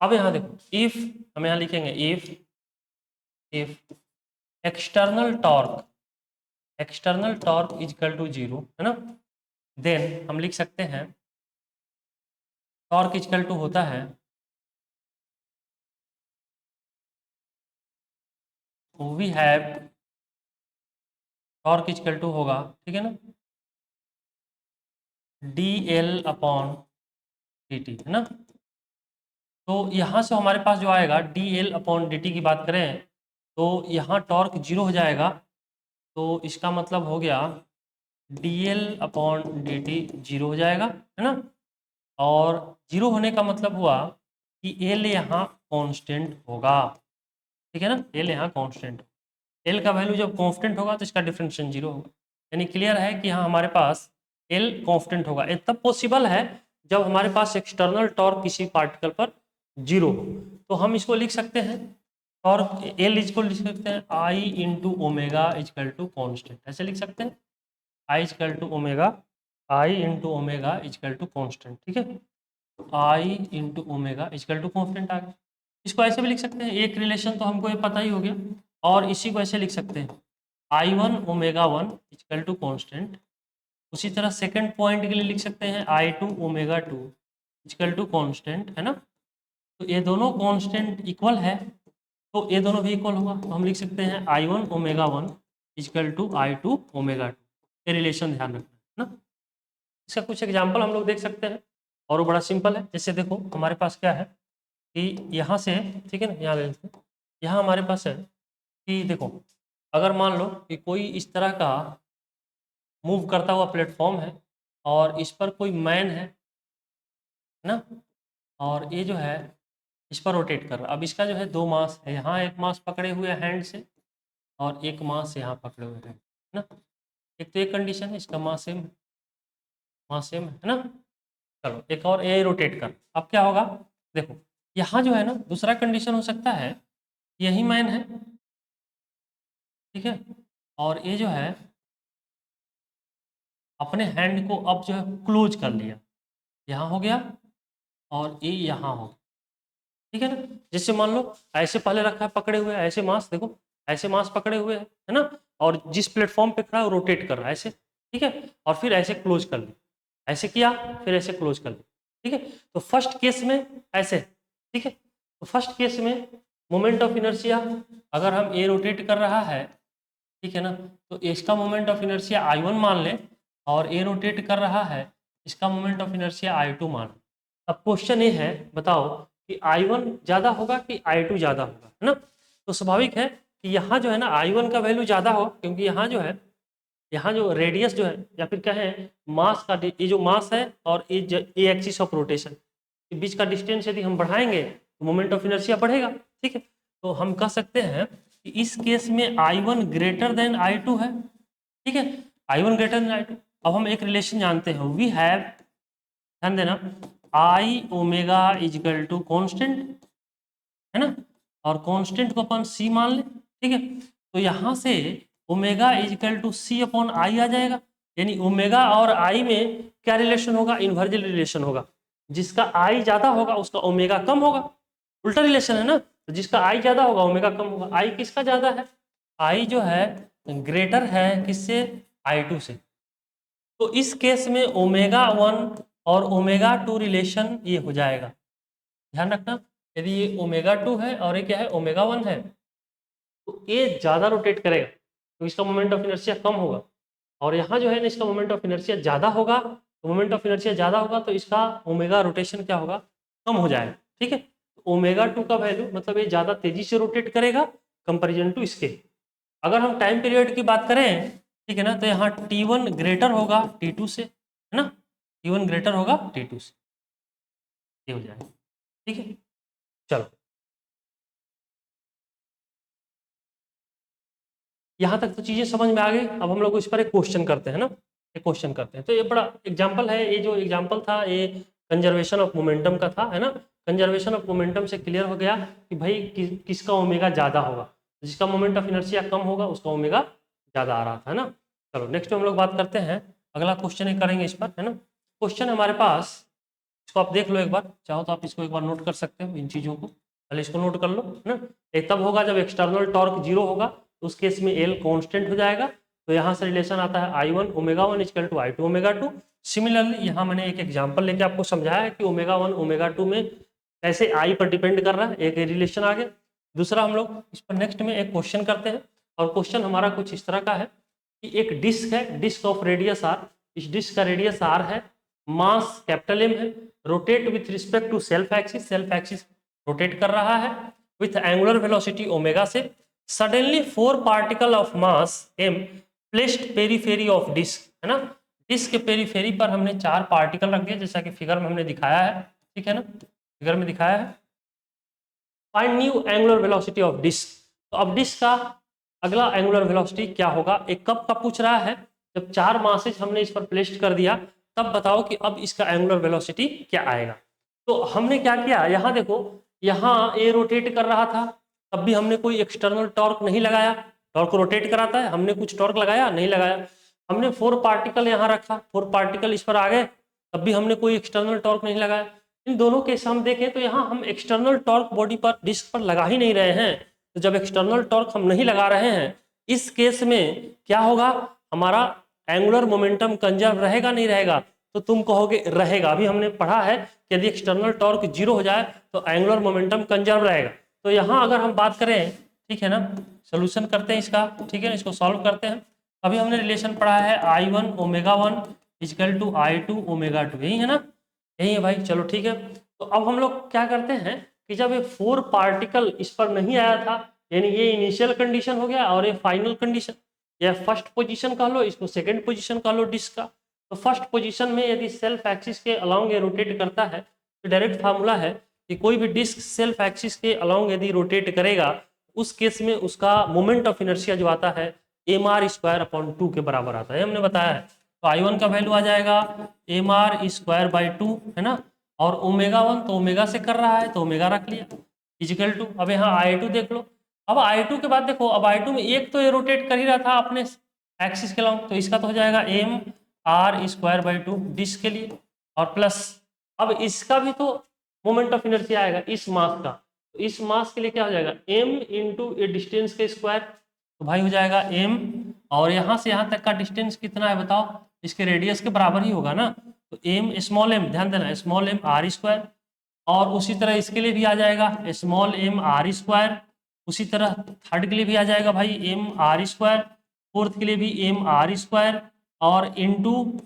अब यहाँ देखो, इफ हम यहाँ लिखेंगे if external torque is equal to 0, है ना, देन हम लिख सकते हैं टॉर्क इज इक्वल टू होता है we have, torque is equal to होगा, ठीक है ना, dl अपॉन dt, है ना। तो यहाँ से हमारे पास जो आएगा dl अपॉन dt की बात करें तो यहाँ टॉर्क 0 हो जाएगा, तो इसका मतलब हो गया dl अपॉन dt 0 हो जाएगा, है ना। और 0 होने का मतलब हुआ कि l यहाँ कांस्टेंट होगा, ठीक है ना, l यहाँ कांस्टेंट, l का वैल्यू जब कांस्टेंट होगा तो इसका डिफरेंशियल 0 होगा। यानी क्लियर है कि यहाँ हमारे पास l कांस्टेंट होगा। ये तब पॉसिबल है जब हमारे पास एक्सटर्नल टॉर्क किसी पार्टिकल पर 0 हो। तो हम इसको लिख सकते हैं, टॉर्क l इसको लिख सकते हैं I into omega is equal to constant, ऐसे लिख सकते हैं I is equal to omega, I into omega is equal to constant, ठीक है। I into omega is equal to constant आ गया। इसको ऐसे भी लिख सकते हैं, एक रिलेशन तो हमको ये पता ही हो गया, और इसी को ऐसे लिख सकते हैं I1 omega 1 is equal to constant. उसी तरह सेकंड पॉइंट के लिए लिख सकते हैं I2 omega 2 is equal to constant, है ना। तो ये दोनों कॉन्स्टेंट इक्वल है, तो ये दोनों भी इक्वल होगा, तो हम लिख सकते हैं I1 omega 1 is equal to I2 omega 2। ये रिलेशन ध्यान रखना है ना। इसका कुछ एग्जाम्पल हम लोग देख सकते हैं, और वो बड़ा सिंपल है। जैसे देखो हमारे पास क्या है कि यहाँ से, ठीक है ना, यहाँ ले लेते हैं, यहाँ हमारे पास है कि देखो, अगर मान लो कि कोई इस तरह का मूव करता हुआ प्लेटफॉर्म है और इस पर कोई मैन है ना, और ये जो है इस पर रोटेट कर रहा है। अब इसका जो है दो मास है, यहाँ एक मास पकड़े हुए हैंड से और एक मास यहाँ पकड़े हुए है ना। एक तो एक कंडीशन है, इसका मास सेम है ना। चलो एक और, ए रोटेट कर, अब क्या होगा देखो, यहाँ जो है ना दूसरा कंडीशन हो सकता है, यही मैन है, ठीक है, और ये जो है अपने हैंड को अब जो है क्लोज कर लिया, यहाँ हो गया और ये यहाँ हो गया, ठीक है ना। जैसे मान लो ऐसे पहले रखा है पकड़े हुए, ऐसे मास देखो, ऐसे मास पकड़े हुए है ना, और जिस प्लेटफॉर्म पे खड़ा है वो रोटेट कर रहा है ऐसे, ठीक है, और फिर ऐसे क्लोज कर लिया, ऐसे किया फिर ऐसे क्लोज कर लिया, ठीक है। तो फर्स्ट केस में ऐसे, ठीक है, तो फर्स्ट केस में मोमेंट ऑफ इनर्शिया अगर हम ए रोटेट कर रहा है, ठीक है ना, तो इसका मोमेंट ऑफ इनर्शिया I1 मान ले, और ए रोटेट कर रहा है, इसका मोमेंट ऑफ इनर्शिया I2 मान। अब क्वेश्चन ये है, बताओ कि I1 ज़्यादा होगा कि I2 ज़्यादा होगा, है ना। तो स्वाभाविक है कि यहाँ जो है ना I1 का वैल्यू ज़्यादा होगा, क्योंकि यहाँ जो है, यहाँ जो रेडियस जो है, या फिर कहें मास का, ये जो मास है और ये एक्सिस ऑफ रोटेशन के बीच का डिस्टेंस यदि हम बढ़ाएंगे तो मोमेंट ऑफ इनर्शिया बढ़ेगा, ठीक है। तो हम कह सकते हैं कि इस केस में I1 ग्रेटर देन I2 है, ठीक है, I1 ग्रेटर देन I2। अब हम एक रिलेशन जानते हैं, वी हैव, ध्यान देना, I omega is equal to constant, है ना, और कांस्टेंट को अपन c मान ले, ठीक है। तो यहाँ से omega is equal to c upon I आ जाएगा, यानी ओमेगा और i में क्या रिलेशन होगा, इन्वर्जल रिलेशन होगा। जिसका i ज्यादा होगा उसका ओमेगा कम होगा, उल्टा रिलेशन है ना। तो जिसका i ज्यादा होगा ओमेगा कम होगा। i किसका ज्यादा है, i जो है ग्रेटर है किससे, I2 से। तो इस केस में ओमेगा 1 और ओमेगा 2 रिलेशन ये हो जाएगा, ध्यान रखना। यदि ये ओमेगा 2 है और ये क्या है, ओमेगा 1 है, तो ये ज़्यादा रोटेट करेगा तो इसका मोमेंट ऑफ इनर्शिया कम होगा, और यहाँ जो है ना इसका मोमेंट ऑफ इनर्शिया ज़्यादा होगा, तो मोमेंट ऑफ इनर्शिया ज़्यादा होगा तो इसका ओमेगा रोटेशन क्या होगा, कम हो जाएगा, ठीक है। तो ओमेगा 2 का वैल्यू मतलब ये ज़्यादा तेजी से रोटेट करेगा कंपेरिजन टू इसके। अगर हम टाइम पीरियड की बात करें, ठीक है ना, तो यहाँ T1 ग्रेटर होगा T2 से, है ना, T1 ग्रेटर होगा T2 से, ये हो जाएगा, ठीक है। चलो यहाँ तक तो चीजें समझ में आ गई। अब हम लोग इस पर एक क्वेश्चन करते हैं ना, एक क्वेश्चन करते हैं। तो ये बड़ा एग्जांपल है, ये जो एग्जांपल था ये कंजर्वेशन ऑफ मोमेंटम का था, है ना। कंजर्वेशन ऑफ मोमेंटम से क्लियर हो गया कि भाई किसका ओमेगा ज्यादा होगा, जिसका मोमेंट ऑफ इनर्शिया कम होगा उसका ओमेगा ज्यादा आ रहा था, है ना। चलो नेक्स्ट हम लोग बात करते हैं, अगला क्वेश्चन करेंगे इस पर, है ना। क्वेश्चन हमारे पास इसको आप देख लो एक बार, चाहो तो आप इसको एक बार नोट कर सकते हो इन चीज़ों को, पहले इसको नोट कर लो, है ना। ये तब होगा जब एक्सटर्नल टॉर्क 0 होगा, तो उस केस में एल कांस्टेंट हो जाएगा। तो यहाँ से रिलेशन आता है I1 ω1 equal to I2 ω2। Similarly यहाँ मैंने एक एग्जांपल लेके आपको समझाया है कि ω1 ω2 में कैसे I पर डिपेंड कर रहा है, एक रिलेशन आ गया। दूसरा हम लोग इस पर नेक्स्ट में एक क्वेश्चन करते हैं, और क्वेश्चन हमारा कुछ इस तरह का है कि एक डिस्क है, डिस्क ऑफ रेडियस r, इस डिस्क का रेडियस r है, मास कैपिटल M है, rotate with respect to self axis rotate कर रहा है विथ एंगुलर वेलोसिटी ओमेगा से। Suddenly 4 particle of mass m placed periphery of disc, है ना। डिस्क के पेरीफेरी पर हमने 4 पार्टिकल रख दिए, जैसा कि फिगर में हमने दिखाया है, ठीक है ना, फिगर में दिखाया है। Find new angular velocity of disc. तो अब डिस्क का अगला एंगुलर वेलोसिटी क्या होगा, एक कब का पूछ रहा है, जब 4 मासेज हमने इस पर प्लेस्ड कर दिया, तब बताओ कि अब इसका एंगुलर वेलोसिटी क्या आएगा। तो हमने क्या किया, यहाँ देखो, यहाँ ए रोटेट कर रहा था, तब भी हमने कोई एक्सटर्नल टॉर्क नहीं लगाया, टॉर्क रोटेट कराता है, हमने कुछ टॉर्क लगाया नहीं लगाया। हमने 4 पार्टिकल यहाँ रखा, 4 पार्टिकल इस पर आ गए, तब भी हमने कोई एक्सटर्नल टॉर्क नहीं लगाया। इन दोनों केस हम देखें तो यहाँ हम एक्सटर्नल टॉर्क बॉडी पर, डिस्क पर लगा ही नहीं रहे हैं। तो जब एक्सटर्नल टॉर्क हम नहीं लगा रहे हैं, इस केस में क्या होगा, हमारा एंगुलर मोमेंटम कंजर्व रहेगा नहीं रहेगा, तो तुम कहोगे रहेगा। अभी हमने पढ़ा है कि यदि एक्सटर्नल टॉर्क 0 हो जाए तो एंगुलर मोमेंटम कंजर्व रहेगा। तो यहाँ अगर हम बात करें, ठीक है ना, सोल्यूशन करते हैं इसका, ठीक है ना, इसको सॉल्व करते हैं। अभी हमने रिलेशन पढ़ा है I1 ω1 इक्वल टू I2 ω2, यही है ना, यही है भाई, चलो ठीक है। तो अब हम लोग क्या करते हैं कि जब ये 4 पार्टिकल इस पर नहीं आया था, यानी ये इनिशियल कंडीशन हो गया और ये फाइनल कंडीशन, या फर्स्ट पोजीशन कह लो, इसको सेकंड पोजीशन कह लो डिस्क का। तो फर्स्ट पोजीशन में यदि सेल्फ एक्सिस के अलोंग ये रोटेट करता है, तो डायरेक्ट फार्मूला है कि कोई भी डिस्क सेल्फ एक्सिस के अलोंग यदि रोटेट करेगा, उस केस में उसका मोमेंट ऑफ इनर्शिया जो आता है mr²/2 के बराबर आता है, हमने बताया है। तो I1 का वैल्यू आ जाएगा mr²/2, है ना, और ω1 तो ओमेगा से कर रहा है तो ओमेगा रख लिया इक्वल टू। अब यहाँ I2 देख लो, अब I2 के बाद देखो, अब I2 में एक तो ये रोटेट कर ही रहा था अपने एक्सिस के अलोंग, तो इसका तो हो जाएगा mr²/2 डिस्क के लिए, और प्लस अब इसका भी तो मोमेंट ऑफ इनर्शिया आएगा इस मास का, तो इस मास के लिए क्या हो जाएगा m इंटू ए डिस्टेंस के स्क्वायर, तो भाई हो जाएगा m, और यहाँ से यहाँ तक का डिस्टेंस कितना है बताओ, इसके रेडियस के बराबर ही होगा ना, तो m स्मॉल m, ध्यान देना, स्मॉल m r², और उसी तरह इसके लिए भी आ जाएगा स्मॉल m r², उसी तरह थर्ड के लिए भी आ जाएगा भाई m r², फोर्थ के लिए भी m r², और इनटू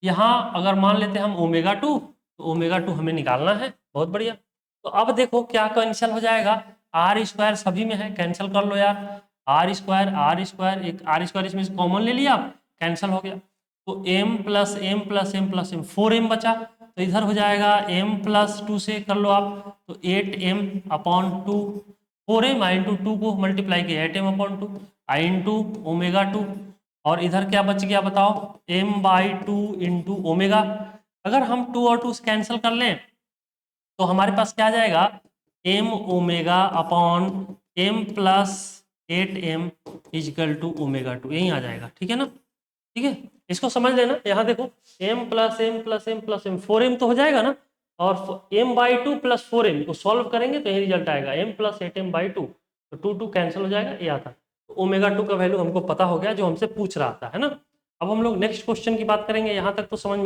यहाँ अगर मान लेते हैं हम ω2, तो ω2 हमें निकालना है, बहुत बढ़िया। तो अब देखो क्या कैंसिल हो जाएगा, r² सभी में है, कैंसिल कर लो यार, r², एक r² इसमें से कॉमन ले लिया, कैंसिल हो गया, तो m plus m plus m plus m 4m बचा, तो इधर हो जाएगा m प्लस 2 से कर लो आप, तो 8m/2, 4m इंटू 2 को मल्टीप्लाई किया 8m/2 आई इंटू ω2, और इधर क्या बच गया बताओ m/2 इंटू ओमेगा। अगर हम 2 और 2 कैंसिल कर लें तो हमारे पास क्या आ जाएगा m/m plus 8m equal to ω2, यही आ जाएगा, ठीक है ना, ठीक है, इसको समझ लेना। यहाँ देखो m plus m plus m plus m 4m तो हो जाएगा ना, और m/2 प्लस 4m को सॉल्व करेंगे तो यही रिजल्ट आएगा m प्लस 8m/2, तो 2 कैंसिल हो जाएगा, ये आता। तो ω2 का वैल्यू हमको पता हो गया जो हमसे पूछ रहा था, है ना। अब हम लोग नेक्स्ट क्वेश्चन की बात करेंगे, यहाँ तक तो समझ में